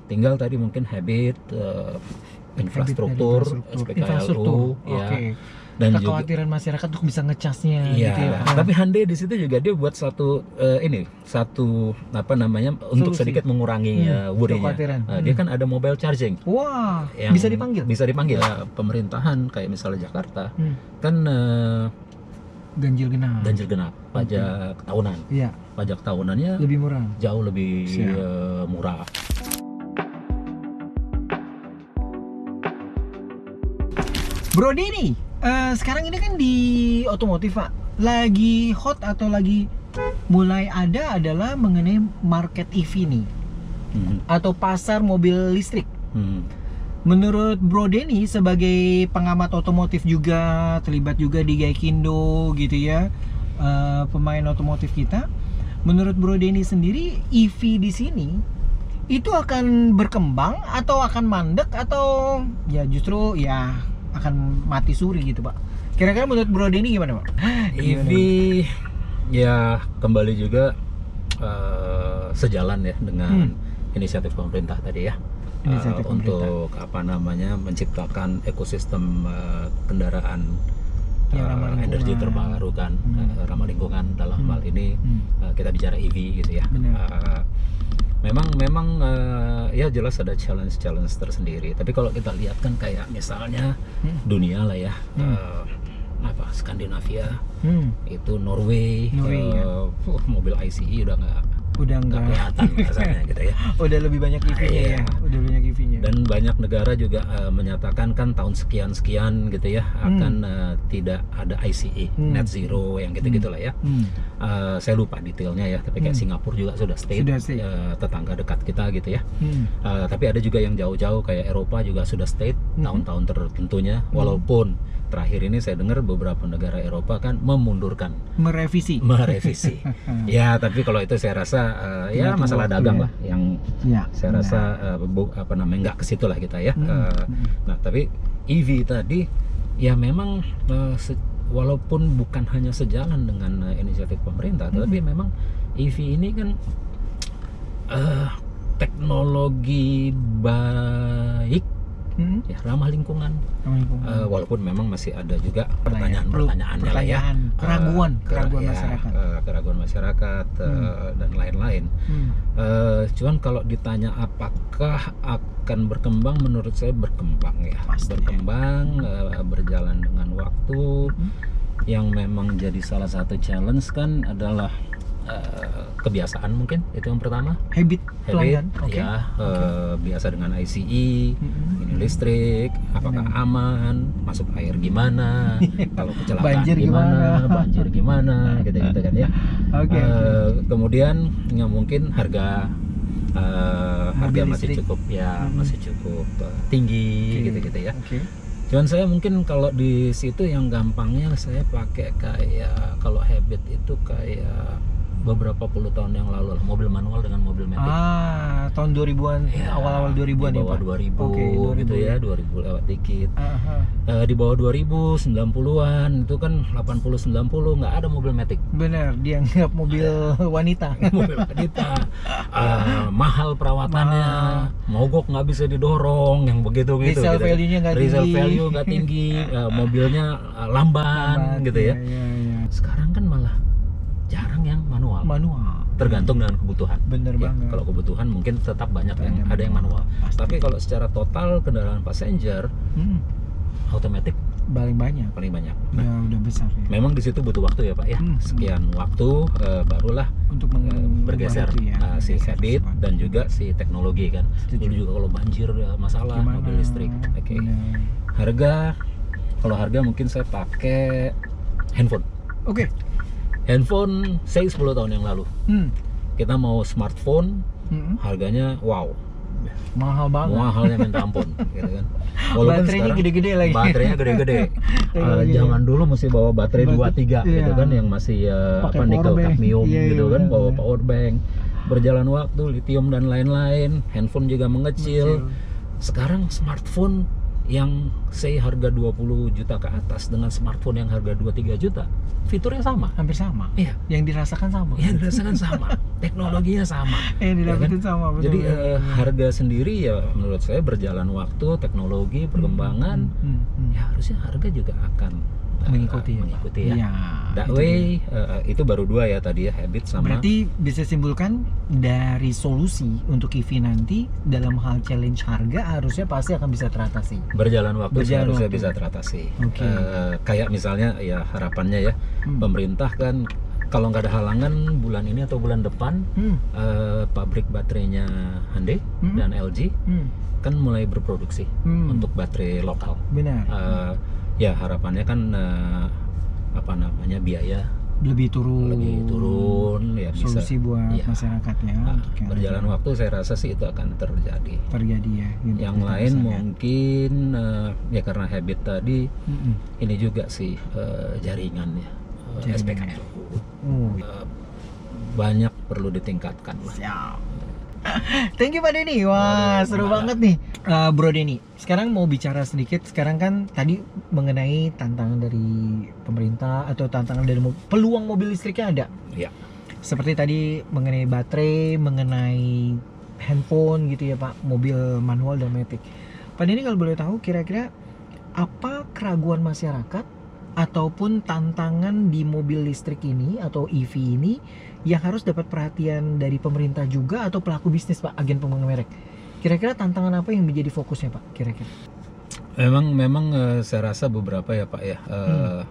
Tinggal tadi mungkin habit, infrastruktur, SPKLU, ya. Oke. Dan juga Kekhawatiran masyarakat untuk bisa ngecasnya iya, gitu ya. tapi Hyundai di situ juga dia buat satu apa namanya untuk Solusi. sedikit mengurangi worry-nya. kekhawatiran. Dia kan ada mobile charging. Wah, Yang bisa dipanggil. Bisa dipanggil. Pemerintahan kayak misalnya Jakarta kan Ganjil genap. pajak tahunan. Iya, Pajak tahunannya lebih murah. jauh lebih Siap. murah. Bro Denny, sekarang ini kan di otomotif Pak, lagi hot atau lagi mulai ada adalah mengenai market EV nih, atau pasar mobil listrik. Menurut Bro Denny sebagai pengamat otomotif juga, terlibat juga di Gaikindo gitu ya, pemain otomotif kita, menurut Bro Denny sendiri EV di sini itu akan berkembang atau akan mandek atau ya justru ya akan mati suri gitu Pak? Kira-kira menurut Bro Denny gimana Pak? EV ya kembali juga sejalan ya dengan inisiatif pemerintah tadi ya. Untuk apa namanya menciptakan ekosistem kendaraan energi terbarukan, ramah lingkungan dalam hal ini kita bicara EV gitu ya. Memang ya jelas ada challenge tersendiri. Tapi kalau kita lihat kan kayak misalnya dunia lah ya, apa Skandinavia, itu Norway, mobil ICE udah nggak kelihatan rasanya gitu ya. Udah lebih banyak EV-nya ya. Udah banyak EV-nya. Dan banyak negara juga menyatakan kan tahun sekian gitu ya akan tidak ada ICE, net zero yang gitu-gitulah ya. Saya lupa detailnya ya, tapi kayak Singapura juga sudah state. Tetangga dekat kita gitu ya. Tapi ada juga yang jauh-jauh kayak Eropa juga sudah state tahun-tahun tertentunya, walaupun terakhir ini saya dengar beberapa negara Eropa kan merevisi. Ya, tapi kalau itu saya rasa ya masalah dagang lah yang saya rasa apa namanya nggak ke situ lah kita ya. Nah, tapi EV tadi ya memang walaupun bukan hanya sejalan dengan inisiatif pemerintah, tapi memang EV ini kan teknologi baik, ya ramah lingkungan. Walaupun memang masih ada juga pertanyaan-pertanyaannya lah ya, keraguan masyarakat dan lain-lain. Cuman kalau ditanya apakah akan berkembang, menurut saya berkembang ya. Berkembang, berjalan dengan waktu. Yang memang jadi salah satu challenge kan adalah kebiasaan, mungkin itu yang pertama, habit ya. Biasa dengan ICE, ini listrik, apakah aman, masuk air gimana, kalau kecelakaan banjir gimana gitu kan ya. Kemudian ya mungkin harga masih cukup ya, masih cukup tinggi gitu ya. Cuman saya mungkin kalau di situ yang gampangnya saya pakai kayak kalau habit itu kayak beberapa puluh tahun yang lalu lah, mobil manual dengan mobil matic. Tahun 2000-an, ya, awal-awal 2000-an di bawah 2000 gitu ya, 2000 lewat dikit. Di bawah 2000, 90-an itu kan 80 90 nggak ada mobil matic. Bener, dianggap mobil wanita. Mobil wanita. Mahal perawatannya, mogok nggak bisa didorong, yang begitu gitu. Resale value-nya nggak tinggi. Resale value nggak tinggi, mobilnya lamban gitu ya. Sekarang kan malah jarang yang manual. Tergantung dengan kebutuhan. Bener banget. Kalau kebutuhan mungkin tetap banyak yang ada yang manual. Tapi kalau secara total kendaraan passenger, otomatis paling banyak. Nah, ya udah besar ya. Memang di situ butuh waktu ya Pak ya. Sekian waktu barulah untuk bergeser si habit dan juga si teknologi kan. Dulu juga kalau banjir masalah mobil listrik. Kalau harga mungkin saya pakai handphone. Handphone saya 10 tahun yang lalu. Kita mau smartphone, harganya wow, mahal banget. Mahalnya minta ampun gitu kan. Walaupun baterainya gede-gede lagi. Baterainya gede-gede. Zaman dulu mesti bawa baterai 2-3 gitu kan, yang masih nikel kadmium gitu kan, bawa power bank. Berjalan waktu, lithium dan lain-lain, handphone juga mengecil. Sekarang smartphone yang say harga 20 juta ke atas dengan smartphone yang harga 2-3 juta, fiturnya sama. Hampir sama. Iya. Yang dirasakan sama. Yang dirasakan sama. teknologinya sama. Didapetin sama, betul. Jadi harga sendiri ya menurut saya berjalan waktu, teknologi, perkembangan, ya harusnya harga juga akan mengikuti ya. Iya, That way itu baru 2 ya tadi ya, habit sama. Berarti bisa simpulkan dari solusi untuk EV nanti dalam hal challenge harga harusnya pasti akan bisa teratasi. Berjalan waktu harusnya bisa teratasi. Kayak misalnya ya harapannya ya pemerintah kan kalau nggak ada halangan bulan ini atau bulan depan pabrik baterainya Hyundai dan LG kan mulai berproduksi untuk baterai lokal. Benar. Ya harapannya kan apa namanya biaya lebih turun ya, bisa solusi buat masyarakatnya. Berjalan waktu saya rasa sih itu akan terjadi ya gitu. Yang lain mungkin ya karena habit tadi ini juga sih jaringan ya, SPKL banyak perlu ditingkatkan lah. Siap. Thank you Pak Denny. Wah, seru banget nih. Bro Denny, sekarang mau bicara sedikit. Sekarang kan tadi mengenai tantangan dari pemerintah atau tantangan dari peluang mobil listriknya ada. Iya. Seperti tadi mengenai baterai, mengenai handphone gitu ya Pak, mobil manual dan matic. Pak Denny kalau boleh tahu kira-kira apa keraguan masyarakat ataupun tantangan di mobil listrik ini atau EV ini yang harus dapat perhatian dari pemerintah juga atau pelaku bisnis Pak, agen pemegang merek? Kira-kira tantangan apa yang menjadi fokusnya Pak kira-kira? Memang saya rasa beberapa ya Pak ya.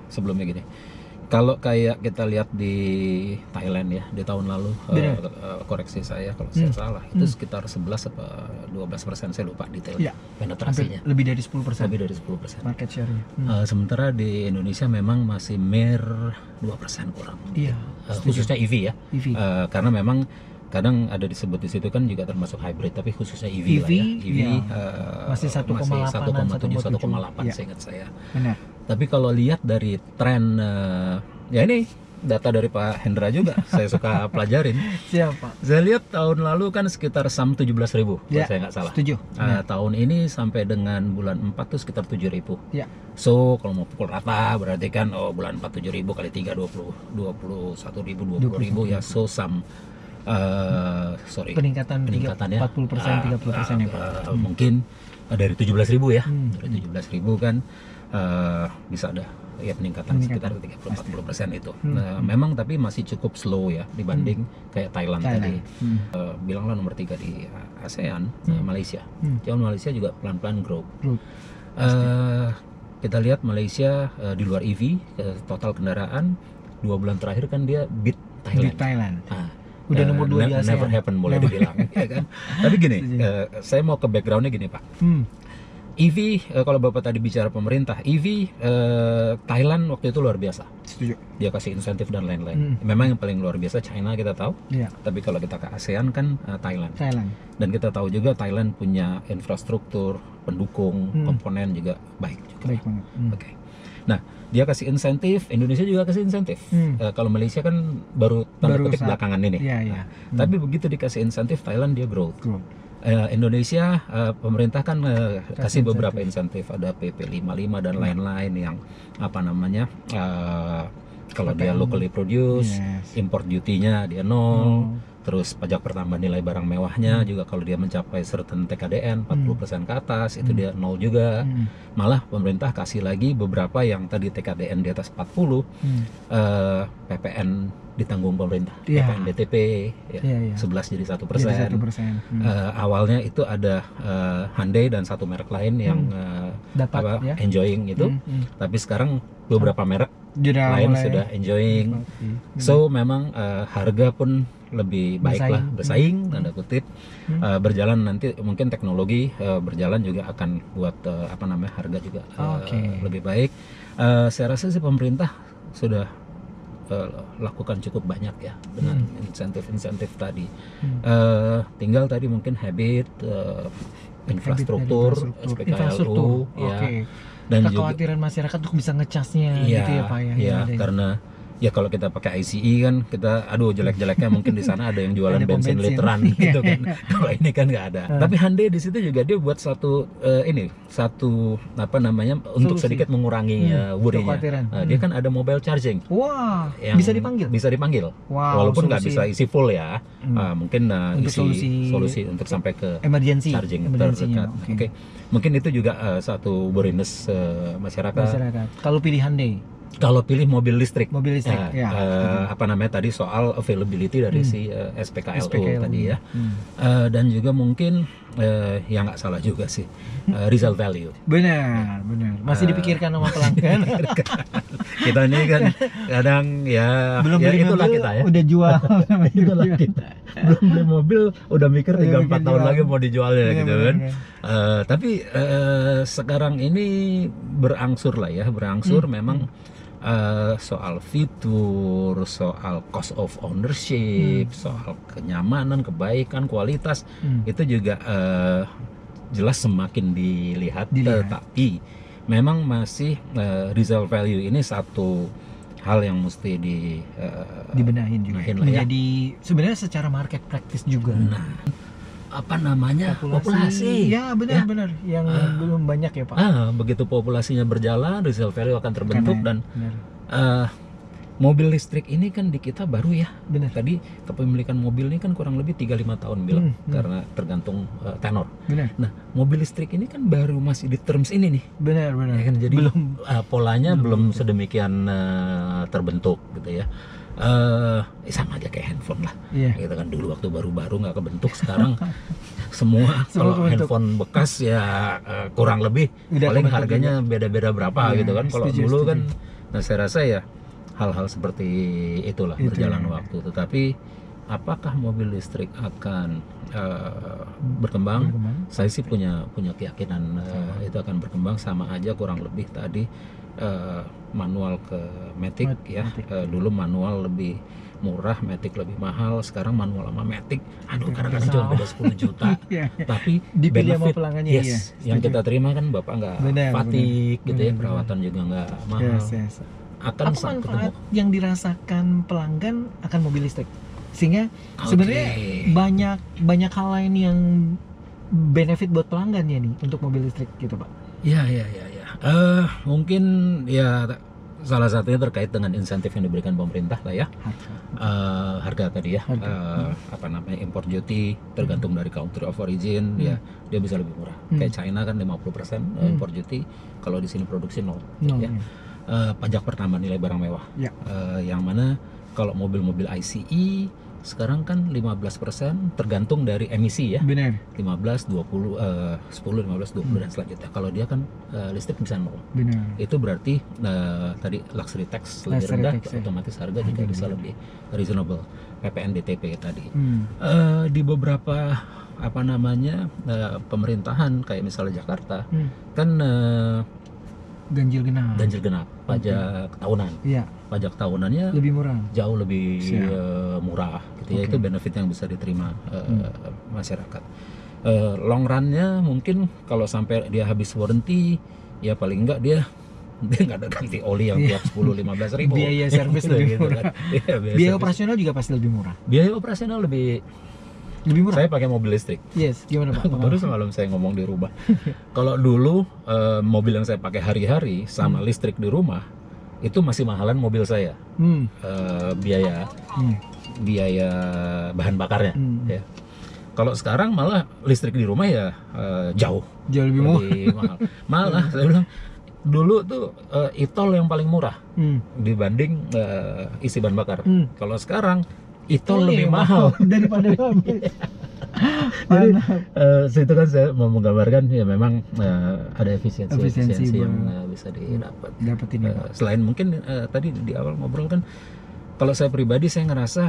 Sebelumnya gini, kalau kayak kita lihat di Thailand ya di tahun lalu, koreksi saya kalau saya salah, itu sekitar 11 atau 12% saya lupa detailnya penetrasinya. Lebih dari 10%. Lebih dari 10% market share-nya. Sementara di Indonesia memang masih mere 2% kurang. Iya. Khususnya EV ya. EV. Karena memang kadang ada disebut di situ kan juga termasuk hybrid, tapi khususnya EV lah ya. EV masih 1,7 1,8 seingat saya. Benar. Tapi kalau lihat dari tren ya ini data dari Pak Hendra juga saya suka pelajarin. Siapa? Saya lihat tahun lalu kan sekitar 17.000 kalau saya nggak salah. Setuju. Tahun ini sampai dengan bulan 4 tuh sekitar 7.000. Ya. So kalau mau pukul rata berarti kan bulan 4 7.000 kali 3 21.000 20.000 ya. So peningkatan ya 40% 30% ya Pak. Mungkin dari 17.000 ya. Dari 17.000 kan bisa ada ya peningkatan sekitar 30-40% itu. Memang tapi masih cukup slow ya dibanding kayak Thailand. Tadi. Bilanglah nomor 3 di ASEAN, Malaysia. Cuman Malaysia juga pelan-pelan grow. Kita lihat Malaysia di luar EV total kendaraan 2 bulan terakhir kan dia beat Thailand. Udah nomor 2 di ASEAN. Never happen boleh dibilang ya kan. Tapi gini, saya mau ke backgroundnya gini Pak. EV kalau Bapak tadi bicara pemerintah, EV Thailand waktu itu luar biasa. Setuju. Dia kasih insentif dan lain-lain. Memang yang paling luar biasa China kita tahu. Tapi kalau kita ke ASEAN kan Thailand. Dan kita tahu juga Thailand punya infrastruktur pendukung, komponen juga baik juga. Baik banget. Oke. Nah, dia kasih insentif, Indonesia juga kasih insentif. Kalau Malaysia kan baru tanda kutip belakangan ini. Tapi begitu dikasih insentif Thailand dia growth. Indonesia pemerintah kan kasih beberapa insentif, ada PP 55 dan lain-lain yang apa namanya kalau dia locally produce, import duty-nya dia 0. Terus pajak pertambahan nilai barang mewahnya juga kalau dia mencapai certain TKDN 40% ke atas itu dia 0 juga. Malah pemerintah kasih lagi beberapa yang tadi TKDN di atas 40 PPN ditanggung pemerintah. PPN DTP 11 jadi 1%. Awalnya itu ada Hyundai dan satu merek lain yang enjoying itu. Tapi sekarang beberapa merek lain sudah enjoying. So memang harga pun lebih baik lah, bersaing tanda kutip. Berjalan nanti mungkin teknologi berjalan juga akan buat apa namanya harga juga lebih baik. Saya rasa sih pemerintah sudah lakukan cukup banyak ya dengan insentif tadi. Tinggal tadi mungkin habit, infrastruktur, SPKLU, ya. Dan kekhawatiran masyarakat untuk bisa ngecasnya gitu ya Pak ya. Iya, karena Ya kalau kita pakai ICE kan kita, aduh jelek-jeleknya mungkin di sana ada yang jualan Ada pom bensin bensin. literan gitu kan. Kalau ini kan nggak ada. Tapi Hyundai di situ juga dia buat satu apa namanya untuk Solusi. sedikit mengurangi worry-nya. Kekhawatiran. Dia kan ada mobile charging. Wah, Yang bisa dipanggil. Bisa dipanggil. Wow, Walaupun nggak solusi. bisa isi full ya. Mungkin Untuk isi solusi untuk sampai ke Emergency. charging Emergency-nya, terdekat. Oke. Mungkin itu juga satu worriness masyarakat. Kalau pilih Hyundai, Kalau pilih mobil listrik, ya. apa namanya tadi soal availability dari si SPKLU tadi ya, Hmm. dan juga mungkin ya nggak salah juga sih resale value. Benar. Masih dipikirkan sama pelanggan. Kita ini kan kadang ya, Belum ya beli itulah mobil, kita ya. udah jual. Itulah kita. Belum beli mobil udah mikir 3-4 tahun jual. lagi mau dijualnya Iya, gitu benar, kan. benar. Tapi sekarang ini berangsur memang soal fitur, soal cost of ownership, soal kenyamanan, kebaikan, kualitas itu juga jelas semakin dilihat. Tetapi memang masih resale value ini satu hal yang mesti dibenahin juga. lah ya. Menjadi sebenarnya secara market practice juga. Nah, apa namanya populasi. Ya benar. Yang belum banyak ya Pak. Begitu populasinya berjalan, resale value akan terbentuk. Benar. Dan mobil listrik ini kan di kita baru ya. Benar. Tadi kepemilikan mobil ini kan kurang lebih 3-5 tahun bilang, karena tergantung tenor. Benar. Nah, mobil listrik ini kan baru masih di terms ini nih. Benar. Ya kan, jadi polanya belum sedemikian terbentuk gitu ya. Sama aja kayak handphone lah. Kita kan dulu waktu baru-baru nggak kebentuk, sekarang semua kalau handphone bekas ya kurang lebih paling harganya beda-beda berapa gitu kan. Kalau dulu kan, nah saya rasa ya hal-hal seperti itulah berjalan waktu. Tetapi apakah mobil listrik akan berkembang? Saya sih punya keyakinan itu akan berkembang. Sama aja kurang lebih tadi manual ke matic ya. Dulu manual lebih murah, matic lebih mahal. Sekarang manual sama matic, kadang-kadang cuma beda 10 juta. Tapi dipilih sama benefit, pelanggannya. yang kita terima kan bapak nggak fatigue gitu ya, perawatan juga nggak mahal. Apa manfaat yang dirasakan pelanggan akan mobil listrik? Sehingga sebenarnya banyak hal lain yang benefit buat pelanggannya nih untuk mobil listrik gitu Pak. Ya. Mungkin ya salah satunya terkait dengan insentif yang diberikan pemerintah lah ya. Harga tadi ya. Apa namanya, import duty tergantung dari country of origin ya, dia bisa lebih murah. Kayak China kan 50% import duty, kalau di sini produksi 0 ya. Pajak pertambahan nilai barang mewah. Yang mana kalau mobil-mobil ICE sekarang kan 15% tergantung dari emisi ya. Benar. 15, 20, 10, 15, 20 dan selanjutnya. Kalau dia kan listrik bisa 0. Benar. Itu berarti tadi luxury tax lebih rendah, otomatis harga juga bisa lebih reasonable. PPN DTP tadi. Di beberapa apa namanya pemerintahan kayak misalnya Jakarta kan ganjil genap pajak tahunan. Pajak tahunannya lebih murah, jauh lebih murah gitu ya. Itu benefit yang bisa diterima masyarakat. Long run-nya mungkin kalau sampai dia habis warranty ya paling enggak dia nggak ada ganti oli yang tiap 10-15 ribu. Biaya servis lebih murah. Biaya operasional juga pasti lebih murah. Biaya operasional lebih murah. Saya pakai mobil listrik. Gimana Pak? Baru semalam saya ngomong di rumah. Kalau dulu mobil yang saya pakai hari-hari sama listrik di rumah itu masih mahalan mobil saya. Biaya bahan bakarnya. Ya. Kalau sekarang malah listrik di rumah ya jauh lebih mahal. Malah saya bilang dulu tuh e-tol yang paling murah dibanding isi bahan bakar. Kalau sekarang e-tol lebih mahal daripada mobil. Jadi situ kan saya mau menggambarkan ya memang ada efisiensi yang bisa dapetin. Selain mungkin tadi di awal ngobrol kan, kalau saya pribadi saya ngerasa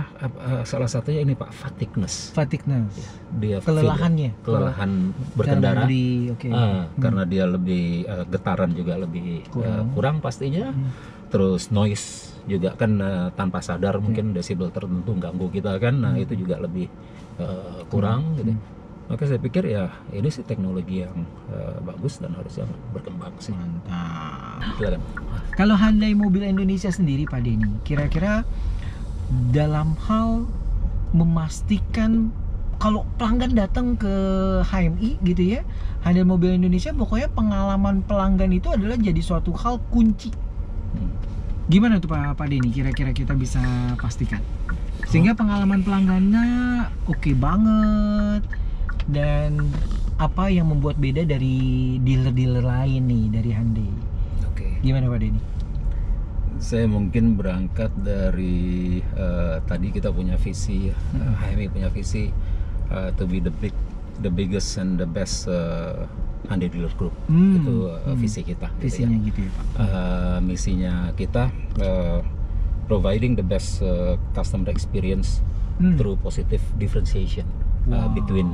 salah satunya ini Pak, fatigueness. Dia kelelahan berkendara. Karena dia lebih getaran juga lebih kurang pastinya. Terus noise juga kan tanpa sadar mungkin desibel tertentu ganggu kita kan. Nah itu juga lebih kurang gitu. Maka saya pikir ya ini sih teknologi yang bagus dan harusnya berkembang sih. Mantap. Silakan. Kalau Hyundai Mobil Indonesia sendiri Pak Denny, kira-kira dalam hal memastikan kalau pelanggan datang ke HMI gitu ya, Hyundai Mobil Indonesia, pokoknya pengalaman pelanggan itu adalah jadi suatu hal kunci. Gimana tuh Pak Denny, kira-kira kita bisa pastikan sehingga pengalaman pelanggannya oke banget, dan apa yang membuat beda dari dealer-dealer lain nih dari Hyundai? Oke. Gimana Pak Denny? Saya mungkin berangkat dari tadi kita punya visi, HMI punya visi to be the biggest and the best Hyundai dealer group. Itu visi kita. Visinya gitu ya Pak. Misinya kita providing the best customer experience through positive differentiation between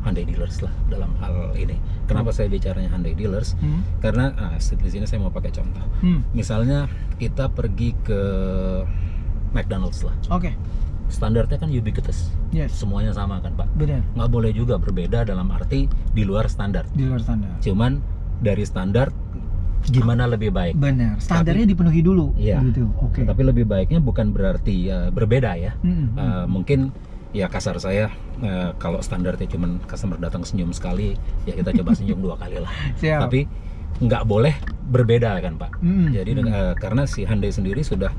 Hyundai dealers lah dalam hal ini. Kenapa saya bicaranya Hyundai dealers? Karena di sini saya mau pakai contoh. Misalnya kita pergi ke McDonald's lah. Oke. Standarnya kan ubiquitous. Yes. Semuanya sama kan Pak. Benar. Nggak boleh juga berbeda dalam arti di luar standar. Di luar standar. Cuman dari standar gimana lebih baik. Benar. Standarnya dipenuhi dulu. Iya. Gitu. Oke. Tapi lebih baiknya bukan berarti berbeda ya. Mungkin ya kasar saya kalau standarnya cuman customer datang senyum sekali, ya kita coba senyum 2 kali lah. Siap. Tapi nggak boleh berbeda kan Pak. Jadi karena si Hyundai sendiri sudah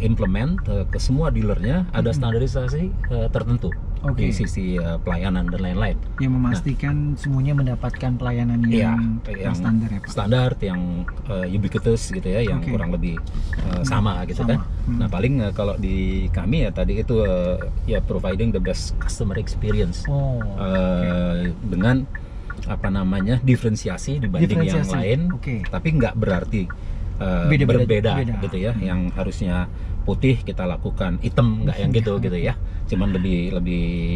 implement ke semua dealernya ada standarisasi tertentu di sisi pelayanan dan lain-lain. Yang memastikan semuanya mendapatkan pelayanan yang standar ya Pak. Standar yang ubiquitous gitu ya, yang kurang lebih sama gitu kan. Nah paling kalau di kami ya tadi itu ya providing the best customer experience dengan apa namanya diferensiasi dibanding yang lain, tapi nggak berarti berbeda gitu ya. Yang harusnya putih kita lakukan hitam, nggak yang gitu ya. Cuman lebih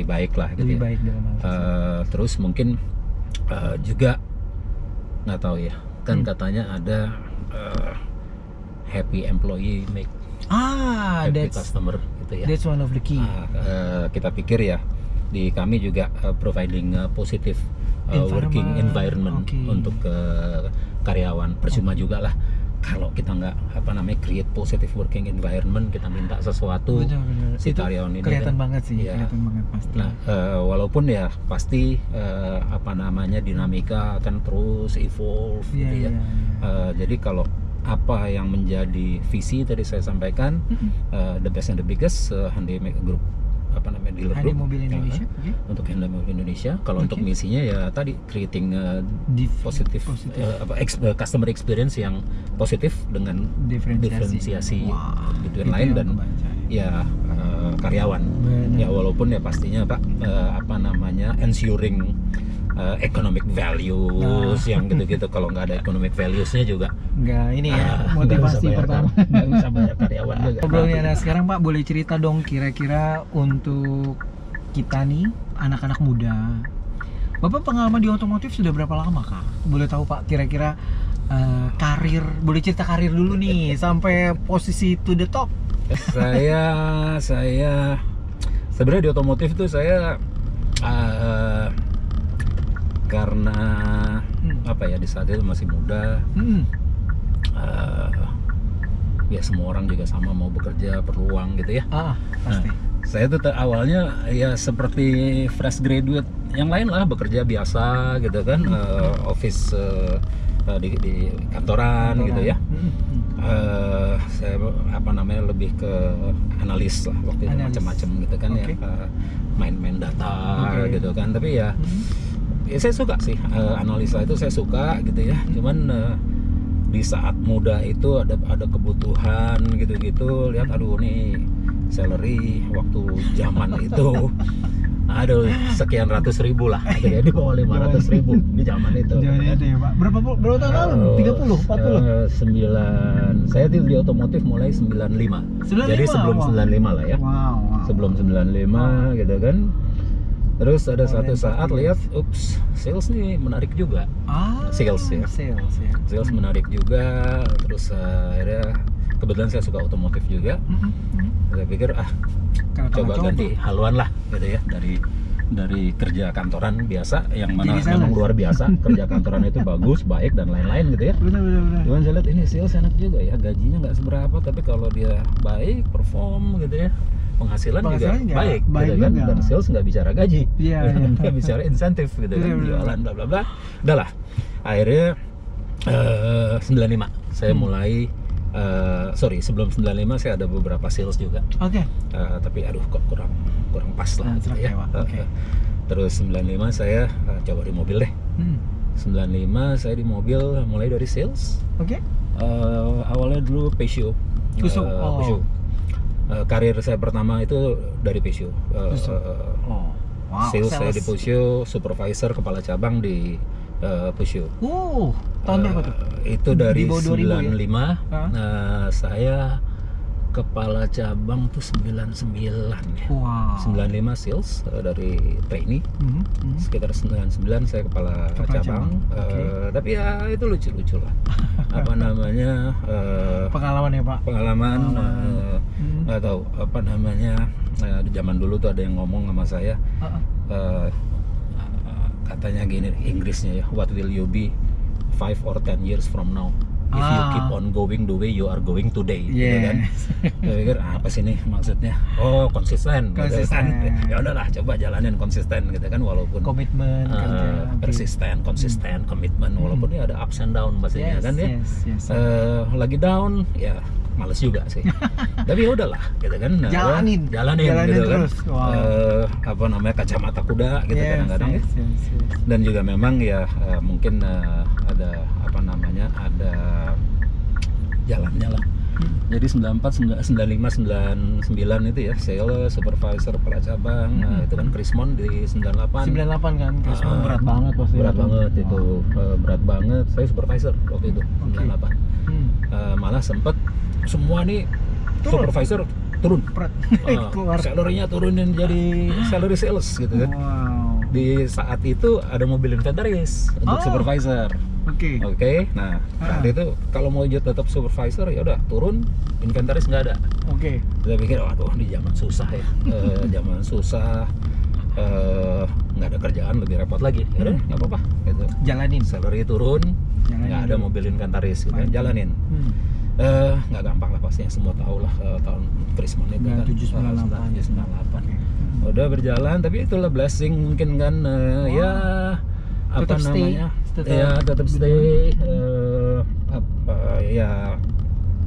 baik lah gitu. Lebih baik dalam hal terus mungkin juga nggak tahu ya, kan katanya ada happy employee make happy customer gitu ya. That's one of the key. Kita pikir ya di kami juga providing positive working environment untuk karyawan. Percuma juga lah kalau kita nggak create positive working environment, kita minta sesuatu si karyawan ini kelihatan banget sih, kelihatan banget pasti. Nah walaupun ya pasti dinamika akan terus evolve gitu ya. Jadi kalau apa yang menjadi visi tadi saya sampaikan, the best and the biggest Hyundai Group dealer Hyundai group Mobil Indonesia, untuk Hyundai Mobil Indonesia. Kalau untuk misinya ya tadi creating positive customer experience yang positif dengan diferensiasi between lain dan ya karyawan. Ya walaupun ya pastinya Pak ensuring economic values yang gitu-gitu. Kalau nggak ada economic valuesnya juga nggak ini ya motivasi pertama. Nggak bisa bayar karyawan juga. Ngobrolnya, nah sekarang Pak boleh cerita dong kira-kira untuk kita nih anak-anak muda, Bapak pengalaman di otomotif sudah berapa lama Kak? Boleh tahu Pak kira-kira karir, boleh cerita karir dulu nih sampai posisi to the top. Saya sebenarnya di otomotif tuh saya karena di saat itu masih muda, ya semua orang juga sama mau bekerja perlu uang gitu ya. Pasti. Saya tuh awalnya ya seperti fresh graduate yang lain lah, bekerja biasa gitu kan, office di kantoran gitu ya. Saya lebih ke analis lah waktu itu, macam-macam gitu kan ya, main-main data gitu kan. Tapi ya saya suka sih analisa itu, saya suka gitu ya. Cuman di saat muda itu ada kebutuhan gitu-gitu, lihat aduh nih salary waktu zaman itu sekian ratus ribu lah gitu ya, di bawah 500.000 di zaman itu. Itu ya Pak. Berapa tahun lalu? 30, 40? Saya di otomotif mulai 95. Jadi sebelum 95 lah ya. Sebelum 95 gitu kan. Terus ada satu saat lihat, sales nih menarik juga. Sales menarik juga. Terus akhirnya kebetulan saya suka otomotif juga. Saya pikir coba ganti haluan lah gitu ya, dari kerja kantoran biasa yang mana Jadi memang sales. luar biasa, kerja kantoran itu bagus, baik dan lain-lain gitu ya. Benar. Cuman saya lihat ini sales enak juga ya, gajinya nggak seberapa, tapi kalau dia baik, perform gitu ya, penghasilan juga Penghasilan juga baik baik gitu kan. juga. Dan sales nggak bicara gaji, Iya. nggak bicara insentif gitu kan, Benar. jualan bla bla bla. Udah lah, akhirnya 95 saya mulai. Sebelum 95 saya ada beberapa sales juga. Oke. Tapi aduh kok kurang pas lah gitu ya. Oke. Terus 95 saya coba di mobil deh. 95 saya di mobil mulai dari sales. Oke. Awalnya dulu Peugeot. Peugeot. Peugeot. Karir saya pertama itu dari Peugeot. Wow. Sales saya di Peugeot, supervisor kepala cabang di Peugeot. Tahun berapa tuh? Itu dari Di bawah 2000 ya? 95. Saya kepala cabang tuh 99 ya. Wow. 95 sales dari trainee. Sekitar 99 saya kepala cabang. Tapi ya itu lucu-lucu lah. Apa namanya? Pengalaman ya Pak? Pengalaman. Nggak tahu apa namanya. Di zaman dulu tuh ada yang ngomong sama saya. Katanya gini Inggrisnya ya, what will you be 5 or 10 years from now if you keep on going the way you are going today, gitu kan. Saya pikir apa sih nih maksudnya? Oh, konsisten. Gitu kan. Ya udahlah, coba jalanin konsisten gitu kan, walaupun komitmen persisten, konsisten, komitmen, walaupun ya ada ups and down pastinya kan ya. Lagi down ya males juga sih. Tapi ya udahlah gitu kan. Jalanin gitu kan. Terus. Apa namanya, kacamata kuda gitu kadang-kadang ya. Dan juga memang ya mungkin ada apa namanya, ada jalannya lah. Jadi 94, 95, 99 itu ya sales, supervisor, kepala cabang. Itu kan Krismon di 98. 98 kan, Krismon berat banget pasti. Berat banget itu, berat banget. Saya supervisor waktu itu 98. Malah sempet semua nih supervisor turun. Salary-nya turunin jadi salary sales gitu kan. Di saat itu ada mobil inventaris untuk supervisor. Oke. Nah, saat itu kalau mau tetap supervisor ya udah turun, inventaris nggak ada. Saya pikir waduh di zaman susah ya. Zaman susah, nggak ada kerjaan, lebih repot lagi. Ya udah nggak apa-apa gitu. Jalanin. Salary turun, nggak ada mobil inventaris gitu. Jalanin. Nggak gampang lah pastinya, semua tahu lah tahun Krismon itu kan 98. Udah berjalan, tapi itulah blessing mungkin kan. Ya apa namanya, ya tetap stay. Ya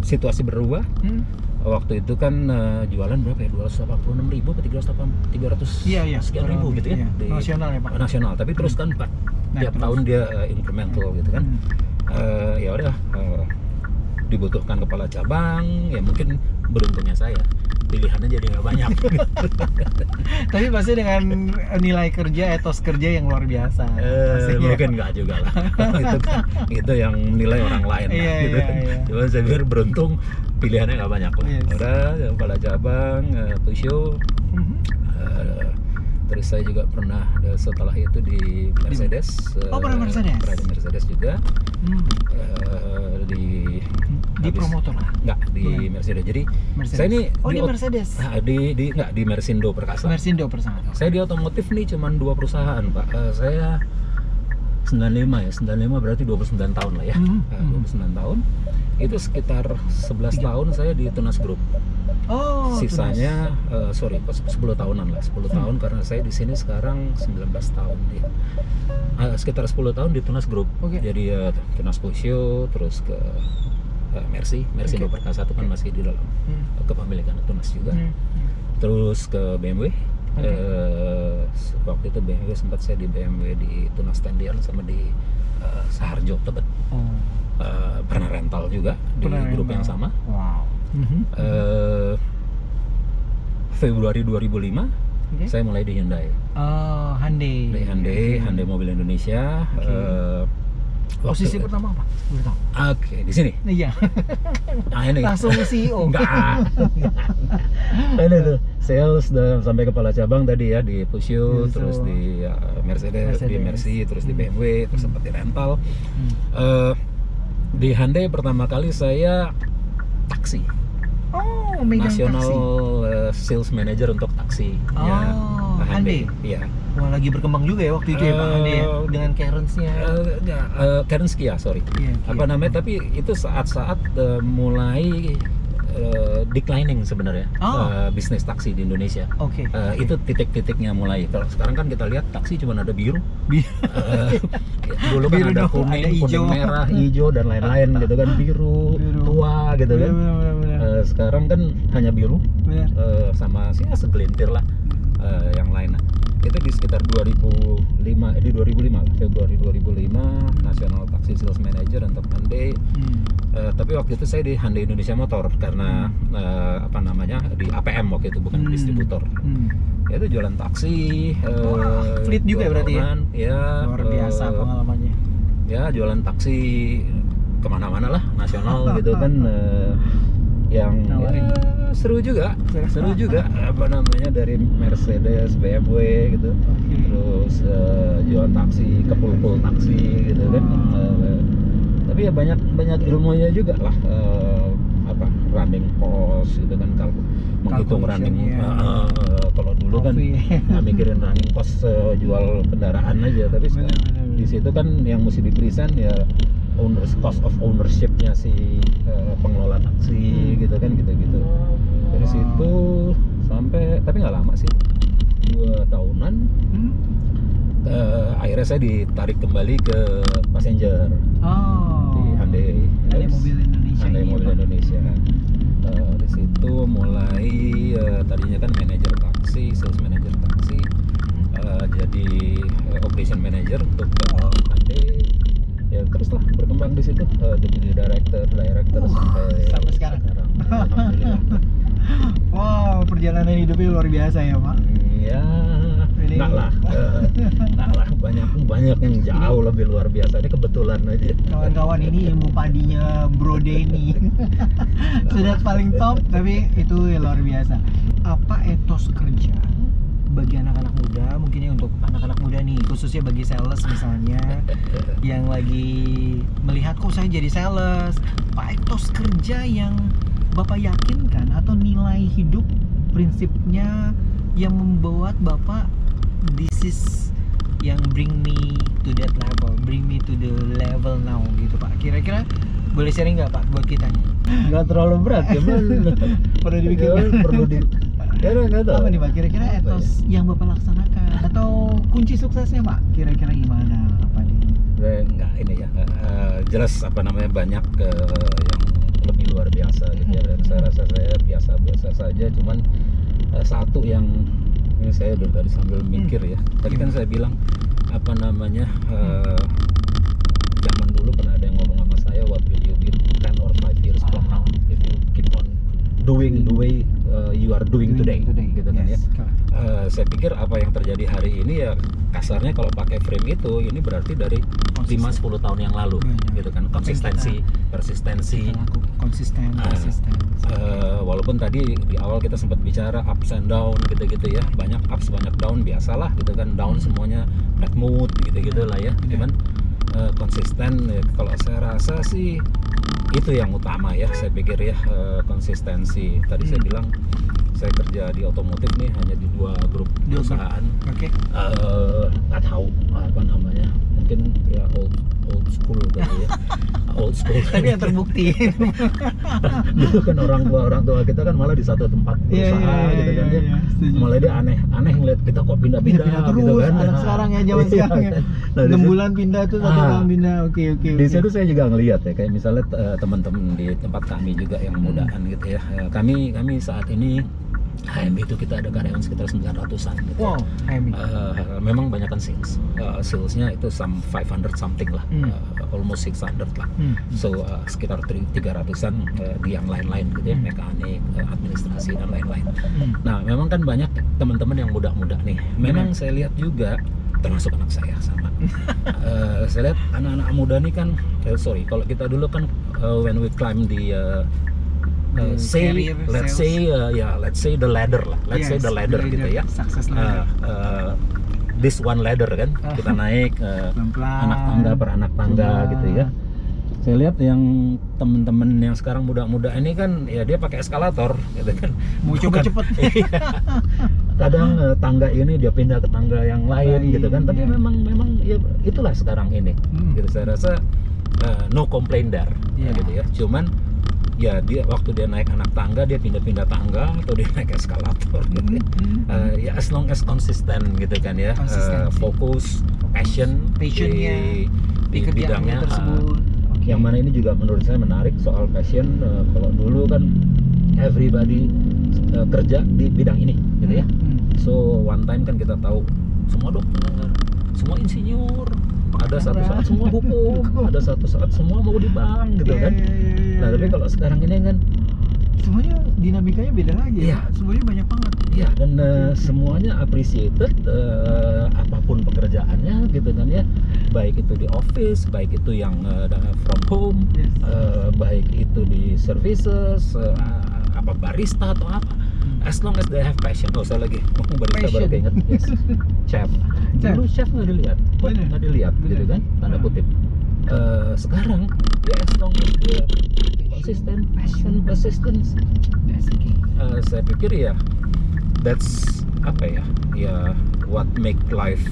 situasi berubah. Waktu itu kan jualan berapa ya, 286.000 atau 300 sekian ribu gitu ya, di nasional ya Pak? Nasional, tapi terus kan tiap tahun dia incremental gitu kan. Ya udah, dibutuhkan kepala cabang, ya mungkin beruntungnya saya pilihannya jadi nggak banyak. Tapi pasti dengan nilai kerja, etos kerja yang luar biasa. Mungkin nggak juga lah. itu yang nilai orang lain lah, gitu. Cuma saya pikir beruntung pilihannya nggak banyak lah. Udah kepala cabang, Peugeot. Terus saya juga pernah setelah itu di Mercedes. Pernah Mercedes? Pernah di Mercedes juga. Di promotor lah? Nggak, di Mercedes. Jadi saya ini di Mercedes? Nggak, di Mersindo Perkasa. Saya di otomotif nih cuman 2 perusahaan Pak. Saya 95 ya, 95 berarti 29 tahun lah ya. 29 tahun. Itu sekitar 11 tahun saya di Tunas Group. Sisanya 10 tahunan lah, 10 tahun karena saya di sini sekarang 19 tahun ya. Sekitar 10 tahun di Tunas Group. Jadi Tunas Peugeot, terus ke Mersindo Perkasa itu kan masih di dalam kepemilikan Tunas juga. Terus ke BMW. Waktu itu BMW sempat saya di BMW di Tunas Tendian sama di Saharjo Tebet. Pernah rental juga di grup yang sama. Februari 2005 saya mulai di Hyundai. Hyundai Mobil Indonesia. Posisi pertama apa? Di sini. Iya. Ini. Langsung CEO. Enggak. Ini tuh sales dan sampai kepala cabang tadi ya di Peugeot, terus di Mercedes, di Mercy, terus di BMW, terus sempat di rental. Di Hyundai pertama kali saya taksi. Megang National taksi. Sales Manager untuk taksi. Hyundai. Iya. Wah, lagi berkembang juga ya waktu itu ya Pak Ade ya, dengan Cairns-nya. Cairns Kia, sorry. Iya, Apa Kia. namanya? Tapi itu saat-saat mulai declining sebenarnya bisnis taksi di Indonesia. Oke. Itu titik-titiknya mulai. Kalau sekarang kan kita lihat taksi cuma ada biru. Dulu kan Biru ada dong, kuning, ada hijau. kuning merah, hijau dan lain-lain gitu kan, biru, tua gitu kan. Benar. Sekarang kan hanya biru Benar. sama sih segelintir lah yang lain. Itu di sekitar 2005 di 2005 lah, Februari 2005 National Taxi Sales Manager untuk Hyundai. Tapi waktu itu saya di Hyundai Indonesia Motor karena apa namanya di APM waktu itu, bukan distributor. Ya itu jualan taksi. Fleet juga berarti ya? Luar biasa pengalamannya. Ya jualan taksi kemana-mana lah, nasional gitu kan. Yang seru juga apa namanya, dari Mercedes, BMW gitu. Terus jual taksi ke pool taksi gitu kan. Tapi ya banyak ilmunya juga lah, apa running cost gitu kan, kalau menghitung running kalau dulu kan nggak mikirin running cost jual kendaraan aja, tapi di situ kan yang mesti dipresent ya cost of ownership-nya si pengelola taksi gitu kan, gitu-gitu. Dari situ sampai, tapi nggak lama sih, 2 tahunan. Akhirnya saya ditarik kembali ke passenger di Hyundai Mobil Indonesia. Hyundai Mobil Indonesia. Di situ mulai tadinya kan manajer taksi, sales manager taksi, jadi operation manager untuk Hyundai. Ya teruslah berkembang di situ, deputy director sampai sekarang. Alhamdulillah. Wow, perjalanan hidupnya luar biasa ya Pak. Ya, enggak lah, banyak yang jauh lebih luar biasa. Ini kebetulan aja. Kawan-kawan, ini ilmu padinya Bro Denny. Sudah paling top, tapi itu luar biasa. Apa etos kerja bagi anak-anak muda, mungkin ya untuk anak-anak muda nih, khususnya bagi sales misalnya, yang lagi melihat kok saya jadi sales, apa etos kerja yang Bapak yakinkan atau nilai hidup, prinsipnya yang membuat Bapak this is yang bring me to that level, bring me to the level now gitu Pak. Kira-kira boleh sharing nggak Pak buat kita? Nggak terlalu berat ya, Perlu dipikirkan. Perlu di. Nggak tahu. Apa nih Pak? Kira-kira etos yang Bapak laksanakan atau kunci suksesnya Pak? Kira-kira gimana? Apa nih? Nggak ini ya. Jelas apa namanya, banyak yang lebih luar biasa gitu ya. Dan saya rasa saya biasa-biasa saja. Cuman satu yang ini saya udah tadi sambil mikir ya. Tadi kan saya bilang apa namanya, zaman dulu pernah ada yang ngomong sama saya, what will you be 10 or 5 years from now if you keep on doing the way you are doing today gitu kan ya. Saya pikir apa yang terjadi hari ini ya kasarnya kalau pakai frame itu, ini berarti dari 5-10 tahun yang lalu gitu kan. Persistensi walaupun tadi di awal kita sempat bicara ups and down gitu-gitu ya, banyak ups banyak down, biasalah gitu kan, down semuanya bad mood gitu-gitu lah ya. Cuman konsisten ya, kalau saya rasa sih itu yang utama ya, saya pikir ya, konsistensi. Tadi saya bilang saya kerja di otomotif nih hanya di 2 grup perusahaan. Nggak tahu apa namanya, mungkin ya old school kali ya. Old school tapi yang terbukti. Dulu kan orang tua kita kan malah di satu tempat usaha gitu kan ya. Malah dia aneh ngeliat kita kok pindah-pindah terus gitu kan. anak sekarang ya, zaman sekarang ya. 6 bulan pindah tuh, 1 bulan pindah. Oke. Di situ saya juga ngelihat ya, kayak misalnya teman-teman di tempat kami juga yang mudaan gitu ya. Kami saat ini HMI itu kita ada karyawan sekitar 900-an gitu. Wow, HMI. Memang banyakkan sales. Salesnya itu 500 something lah, almost 600 lah. So sekitar 300-an di yang lain-lain gitu ya, mekanik, administrasi dan lain-lain. Nah, memang kan banyak teman-teman yang muda-muda nih. Memang saya lihat juga, termasuk anak saya sama. Saya lihat anak-anak muda nih kan, kalau kita dulu kan when we climb the let's say the ladder lah, the ladder gitu ya, this one ladder kan, kita naik anak tangga per anak tangga gitu ya. Saya lihat yang temen-temen yang sekarang muda-muda ini kan ya dia pakai eskalator gitu kan, mau coba cepet. kadang tangga ini dia pindah ke tangga yang lain gitu kan. Tapi memang ya itulah sekarang ini. Gitu saya rasa no complaint there gitu ya. Cuman ya dia waktu dia naik anak tangga dia pindah-pindah tangga atau dia naik eskalator gitu. Ya as long as konsisten gitu kan ya. Fokus, passionnya di bidangnya tersebut. Yang mana ini juga menurut saya menarik soal passion. Kalau dulu kan everybody kerja di bidang ini gitu ya. So one time kan kita tahu semua dokter, semua insinyur, ada satu saat semua hukum, ada satu saat semua mau di bank gitu kan. Nah tapi kalau sekarang ini kan semuanya dinamikanya beda lagi ya. Semuanya banyak banget. Iya, dan semuanya appreciated, apapun pekerjaannya gitu kan ya. Baik itu di office, baik itu yang from home, baik itu di services, apa barista atau apa. As long as they have passion. Oh, saya lagi ngomong barista baru keinget. Yes. Chef. Dulu chef nggak dilihat, nggak dilihat gitu kan, tanda kutip. Sekarang ya as long as dia konsisten, passion, persistence. Saya pikir ya that's apa ya what make life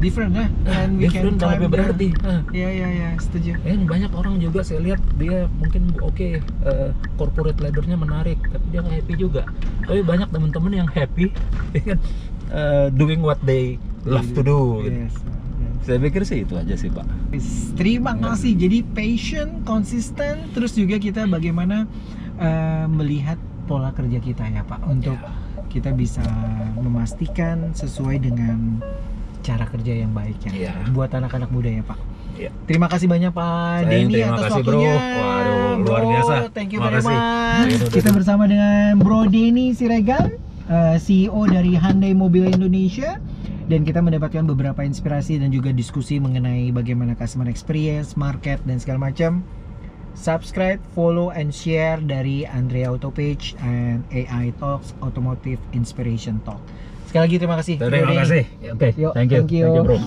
different ya, and we different dan lebih berarti. Iya, setuju. Banyak orang juga saya lihat dia mungkin corporate ladder-nya menarik, tapi dia nggak happy juga. Tapi banyak teman-teman yang happy kan doing what they love to do. Yes. Saya pikir sih itu aja sih Pak. Terima kasih. Jadi patient, konsisten, terus juga kita bagaimana melihat pola kerja kita ya Pak, untuk kita bisa memastikan sesuai dengan cara kerja yang baik ya buat anak-anak muda ya Pak. Terima kasih banyak Pak Denny atas waktunya. Waduh, luar biasa. Thank you very much. Kita bersama dengan Bro Denny Siregar, CEO dari Hyundai Mobil Indonesia, dan kita mendapatkan beberapa inspirasi dan juga diskusi mengenai bagaimana customer experience, market, dan segala macam. Subscribe, follow, and share dari Andrea Auto Page and AI Talks Automotive Inspiration Talk. Sekali lagi terima kasih. Terima kasih. Oke, thank you bro.